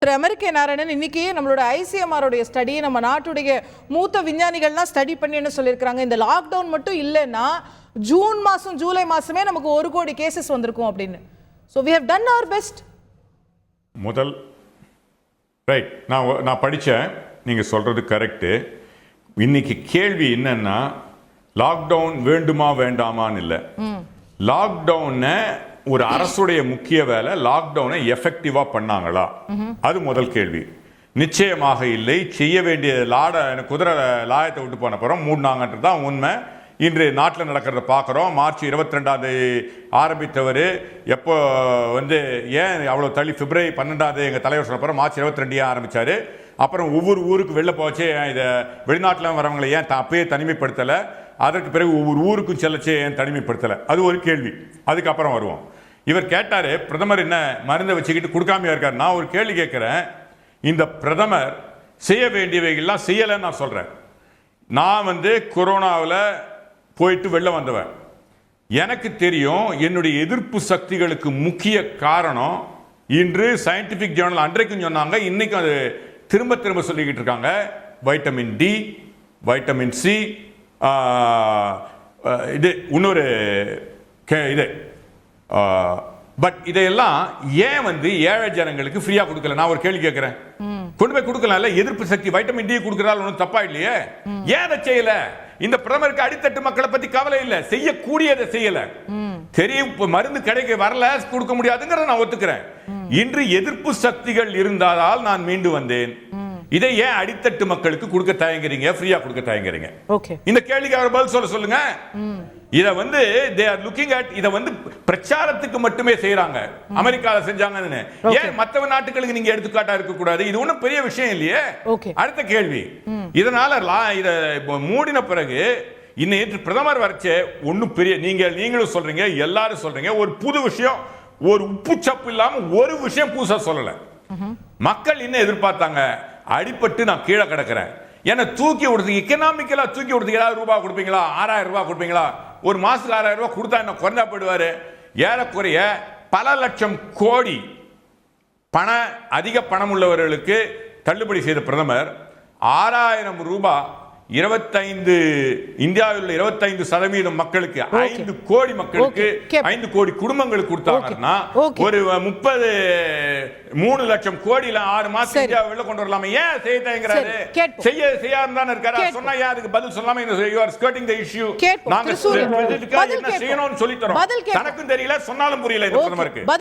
திரு அமெரிக்க நாராயணன் இன்னைக்கு நம்மளோட ஐசிஎம்ஆரோட ஸ்டடி நம்ம நாட்டுடைய மூத்த விஞ்ஞானிகள்லாம் ஸ்டடி பண்ணி என்ன சொல்லியிருக்காங்க, இந்த லாக்டவுன் மட்டும் இல்லைன்னா ஜூன் மாசம் ஜூலை மாசமே நமக்கு 1 கோடி கேசஸ் வந்திருக்கும் அப்படின்னு. So we have done our best. முதல் ரைட், நான் படித்தேன், நீங்கள் சொல்கிறது கரெக்டு. இன்னைக்கு கேள்வி என்னன்னா லாக்டவுன் வேண்டுமா வேண்டாமான்னு இல்லை. லாக்டவுனை ஒரு அரசுடைய முக்கிய வேலை லாக்டவுனை எஃபெக்டிவா பண்ணாங்களா, அது முதல் கேள்வி. நிச்சயமாக இல்லை. செய்ய வேண்டிய குதிரை லாயத்தை விட்டு போன பிறகு மூடினாங்கன்றது தான் உண்மை. இன்று நாட்டில் நடக்கிறத பார்க்குறோம். மார்ச் 22 ஆரம்பித்தவர் எப்போ ஏன் அவ்வளோ தள்ளி பிப்ரவரி 12 எங்கள் தலைவர் சொன்ன பிறகு மார்ச் 22 ஆரம்பித்தார். அப்புறம் ஒவ்வொரு ஊருக்கு வெளில போச்சு, இதை வெளிநாட்டில் வரவங்களை ஏன் அப்பயே தனிமைப்படுத்தலை, அதற்கு பிறகு ஒவ்வொரு ஊருக்கும் செல்லச்சே ஏன் தனிமைப்படுத்தலை, அது ஒரு கேள்வி. அதுக்கப்புறம் வருவோம். இவர் கேட்டார், பிரதமர் என்ன மருந்தை வச்சுக்கிட்டு கொடுக்காமையா இருக்கார். நான் ஒரு கேள்வி கேட்குறேன், இந்த பிரதமர் செய்ய வேண்டியவைகள்லாம் செய்யலைன்னு நான் சொல்கிறேன். நான் கொரோனாவில் போயிட்டு வெளில வந்தவன். எனக்கு தெரியும் என்னுடைய எதிர்ப்பு சக்திகளுக்கு முக்கிய காரணம் இன்று சயின்டிஃபிக் ஜேர்னல் அன்றைக்கும் சொன்னாங்க, இன்னைக்கும் அது திரும்ப திரும்ப சொல்லிக்கிட்டு இருக்காங்க, வைட்டமின் டி, வைட்டமின் சி, இது இன்னொரு இது. பட் இதையெல்லாம் ஏன் ஏழை ஜனங்களுக்கு ஃப்ரீயா கொடுக்கல? நான் ஒரு கேள்வி கேட்கிறேன். கொண்டு போய் கொடுக்கலாம்ல, எதிர்ப்பு சக்தி வைட்டமின் டி கொடுக்கறால் ஒன்றும் தப்பா இல்லையே, ஏன் அதை செய்யல? இந்த பிரதமருக்கு அடித்தட்டு மக்களை பத்தி கவலை இல்லை, செய்யக்கூடியதை செய்யல. தெரியும் மருந்து கிடைக்க வரல, கொடுக்க முடியாதுங்கிறத நான் ஒத்துக்கிறேன். இன்று எதிர்ப்பு சக்திகள் இருந்தால் நான் மீண்டு வந்தேன். இதை ஏன் அடித்தட்டு மக்களுக்கு கொடுக்க தயங்குறீங்க, ஃப்ரீயா கொடுக்க தயங்குறீங்க? இந்த கேள்விக்கு அவர் பதில் சொல்லுங்க. இதை they are looking at இதை பிரச்சாரத்துக்கு மட்டுமே செய்யறாங்க. அமெரிக்கால செஞ்சாங்கன்னு ஏன் மற்ற நாட்டுகளுக்கு நீங்க எடுத்துக்காட்டா இருக்க கூடாது? இது ஒன்றும் பெரிய விஷயம் இல்லையே. அடுத்த கேள்வி, இதனால இதை மூடின பிறகு இன்னைக்கு பிரதமர் வரைச்சே ஒன்னும் பெரிய நீங்களும் சொல்றீங்க, எல்லாரும் சொல்றீங்க, ஒரு புது விஷயம், ஒரு உப்பு சப்பு இல்லாம ஒரு விஷயம் புதுசா சொல்லல. மக்கள் என்ன எதிர்பார்த்தாங்க? அடிபட்டு நான் கீழே கிடக்கிறேன், என்ன தூக்கி விடுறதுக்கு எக்கனாமிக்கலா தூக்கி விடுறதுக்கு ஏதாவது ரூபாய் கொடுப்பீங்களா? 6000 ரூபாய் கொடுப்பீங்களா? ஒரு மாசத்துக்கு 6000 ரூபாய் கொடுத்தா என்ன குறைஞ்சா போயிடுவாரு? ஏறக்குறைய பல லட்சம் கோடி அதிக பணம் உள்ளவர்களுக்கு தள்ளுபடி செய்த பிரதமர் 6000 ரூபாய் 25 இந்தியாவில் உள்ள 25% மக்களுக்கு, 5 கோடி மக்களுக்கு, 5 கோடி குடும்பங்களுக்கு கொடுத்தாங்கன்னா ஒரு 3 லட்சம் கோடியில 6 மாசம் இந்தியா வெளில கொண்டு வரலாமா? ஏன் செய்ய தயங்குறாரு? செய்யாம இருக்காரு. சொன்னா யாருக்கு பதில் சொல்லாம you are skirting the issue. நாங்க என்ன செய்யணும்னு சொல்லி தரோம், தனக்கும் தெரியல, சொன்னாலும் புரியல இந்த பிரதமருக்கு.